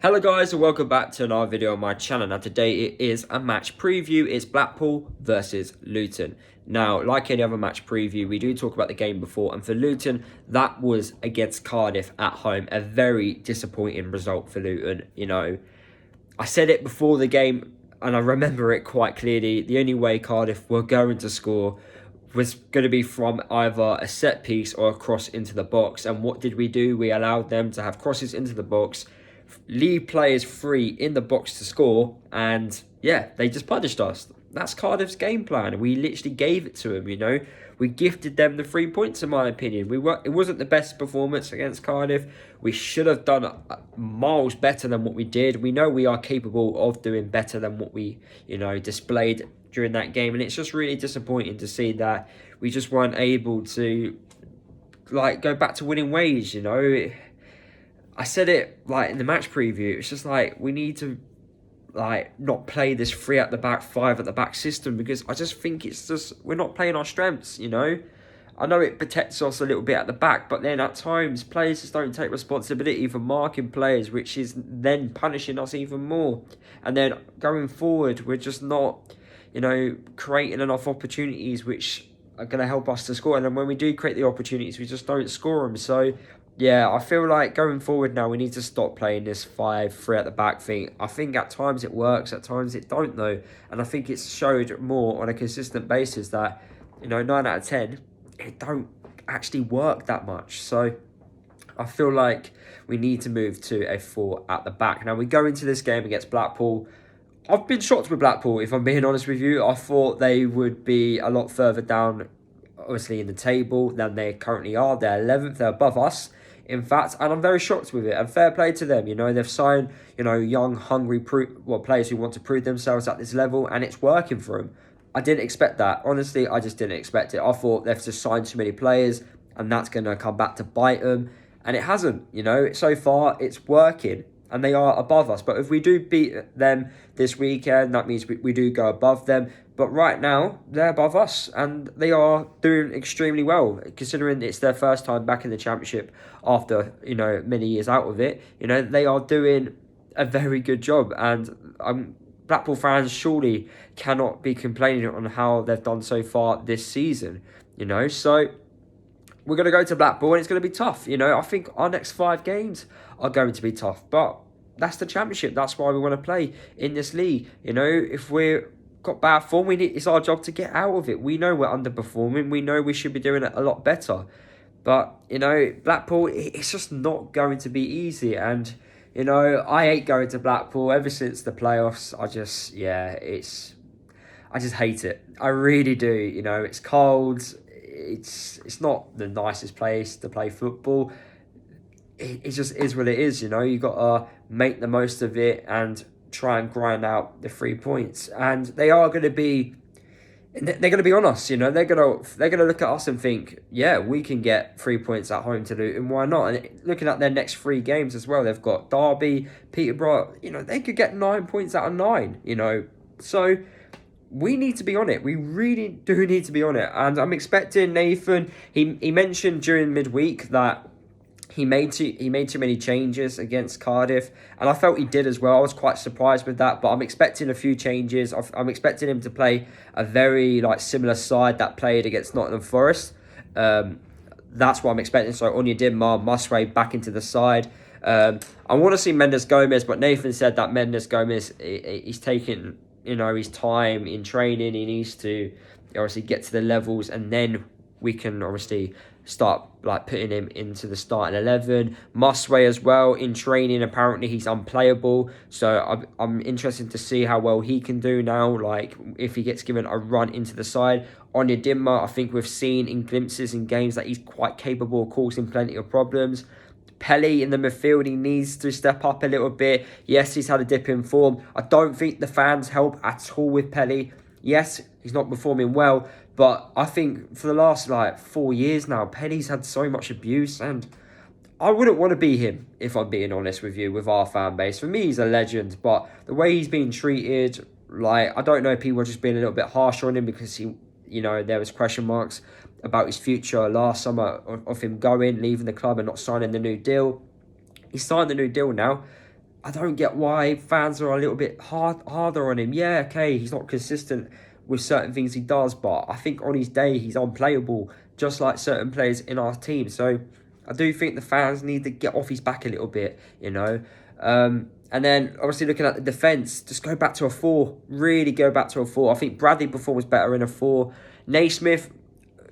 Hello guys and welcome back to another video on my channel. Now today it is a match preview. It's Blackpool versus Luton. Now like any other match preview, we do talk about the game before, and for Luton that was against Cardiff at home. A very disappointing result for Luton. I said it before the game and I remember it quite clearly. The only way Cardiff were going to score was going to be from either a set piece or a cross into the box. And what did we do? We allowed them to have crosses into the box, leave players free in the box to score, and yeah, they just punished us. That's Cardiff's game plan. We literally gave it to them. We gifted them the 3 points, in my opinion. It wasn't the best performance against Cardiff. We should have done miles better than what we did. We know we are capable of doing better than what we, displayed during that game. And it's just really disappointing to see that we just weren't able to, go back to winning ways, I said it, in the match preview. It's just, we need to, not play this 3 at the back, 5 at the back system, because I just think we're not playing our strengths, I know it protects us a little bit at the back, but then at times players just don't take responsibility for marking players, which is then punishing us even more. And then going forward, we're just not, creating enough opportunities which are going to help us to score. And then when we do create the opportunities, we just don't score them. So yeah, I feel like going forward now, we need to stop playing this 5-3 at the back thing. I think at times it works, at times it don't though. And I think it's showed more on a consistent basis that, 9 out of 10, it don't actually work that much. So I feel like we need to move to a 4 at the back. Now we go into this game against Blackpool. I've been shocked with Blackpool, if I'm being honest with you. I thought they would be a lot further down, obviously, in the table than they currently are. They're 11th, they're above us, in fact, and I'm very shocked with it. And fair play to them. They've signed, young, hungry players who want to prove themselves at this level, and it's working for them. I didn't expect that. Honestly, I just didn't expect it. I thought they've just signed too many players, and that's going to come back to bite them. And it hasn't, So far, it's working, and they are above us. But if we do beat them this weekend, that means we do go above them. But right now, they're above us, and they are doing extremely well, considering it's their first time back in the Championship after, many years out of it. They are doing a very good job, and Blackpool fans surely cannot be complaining on how they've done so far this season, So we're going to go to Blackpool and it's going to be tough, I think our next 5 games are going to be tough, but that's the Championship. That's why we want to play in this league. If we're got bad form, it's our job to get out of it. We know we're underperforming. We know we should be doing it a lot better. But, Blackpool, it's just not going to be easy. And, I hate going to Blackpool ever since the playoffs. I just hate it. I really do. It's cold. It's not the nicest place to play football. It just is what it is. You got to make the most of it and try and grind out the 3 points. And they're going to be on us. They're going to look at us and think, yeah, we can get 3 points at home to Luton. Why not? And looking at their next 3 games as well, they've got Derby, Peterborough. They could get 9 points out of 9. So we need to be on it. We really do need to be on it. And I'm expecting Nathan. He mentioned during midweek that he made too many changes against Cardiff, and I felt he did as well. I was quite surprised with that, but I'm expecting a few changes. I'm expecting him to play a very similar side that played against Nottingham Forest. That's what I'm expecting. So Onyedinma, Musgrave back into the side. I want to see Mendes Gomez, but Nathan said that Mendes Gomez, he's taking his time in training. He needs to obviously get to the levels, and then we can obviously start putting him into the starting 11. Musgrave as well in training. Apparently he's unplayable, so I'm interested to see how well he can do now. If he gets given a run into the side. Onyedinma, I think we've seen in glimpses in games that he's quite capable of causing plenty of problems. Pelly in the midfield, he needs to step up a little bit. Yes, he's had a dip in form. I don't think the fans help at all with Pelly. Yes, he's not performing well, but I think for the last 4 years now, Pelly's had so much abuse, and I wouldn't want to be him, if I'm being honest with you, with our fan base. For me, he's a legend, but the way he's been treated, I don't know if people are just being a little bit harsher on him because there was question marks about his future last summer of him leaving the club and not signing the new deal. He signed the new deal now. I don't get why fans are a little bit harder on him. Yeah, okay, he's not consistent with certain things he does, but I think on his day he's unplayable, just like certain players in our team. So I do think the fans need to get off his back a little bit, you know. And then obviously looking at the defence, just go back to a 4. Really go back to a 4. I think Bradley performs better in a 4. Naismith,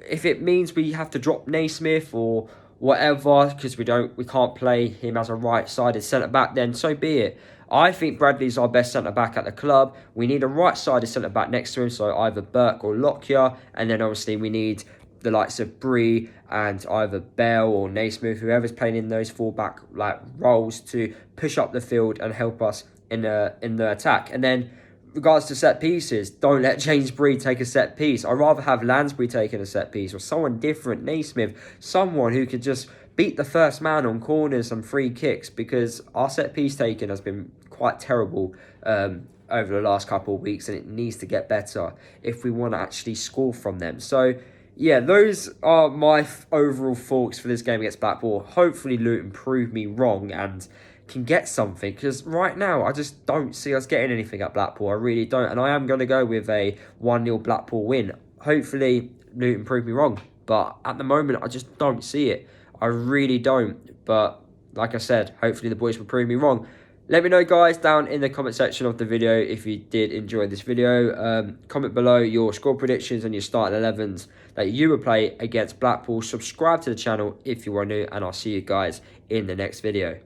if it means we have to drop Naismith or whatever because we can't play him as a right-sided centre-back, then so be it. I think Bradley's our best centre-back at the club. We need a right-sided centre-back next to him, so either Burke or Lockyer, and then obviously we need the likes of Bree and either Bell or Naismith, whoever's playing in those full-back roles, to push up the field and help us in the attack. And then regards to set pieces, don't let James Bree take a set piece. I'd rather have Lansbury taking a set piece or someone different, Naismith, someone who could just beat the first man on corners and free kicks, because our set piece taking has been quite terrible over the last couple of weeks, and it needs to get better if we want to actually score from them. So yeah, those are my overall thoughts for this game against Blackpool. Hopefully Luton prove me wrong and can get something, because right now I just don't see us getting anything at Blackpool. I really don't, and I am going to go with a 1-0 Blackpool win. Hopefully Luton prove me wrong, but at the moment I just don't see it. I really don't, but like I said, hopefully the boys will prove me wrong. Let me know, guys, down in the comment section of the video if you did enjoy this video. Comment below your score predictions and your starting 11s that you would play against Blackpool. Subscribe to the channel if you are new, and I'll see you guys in the next video.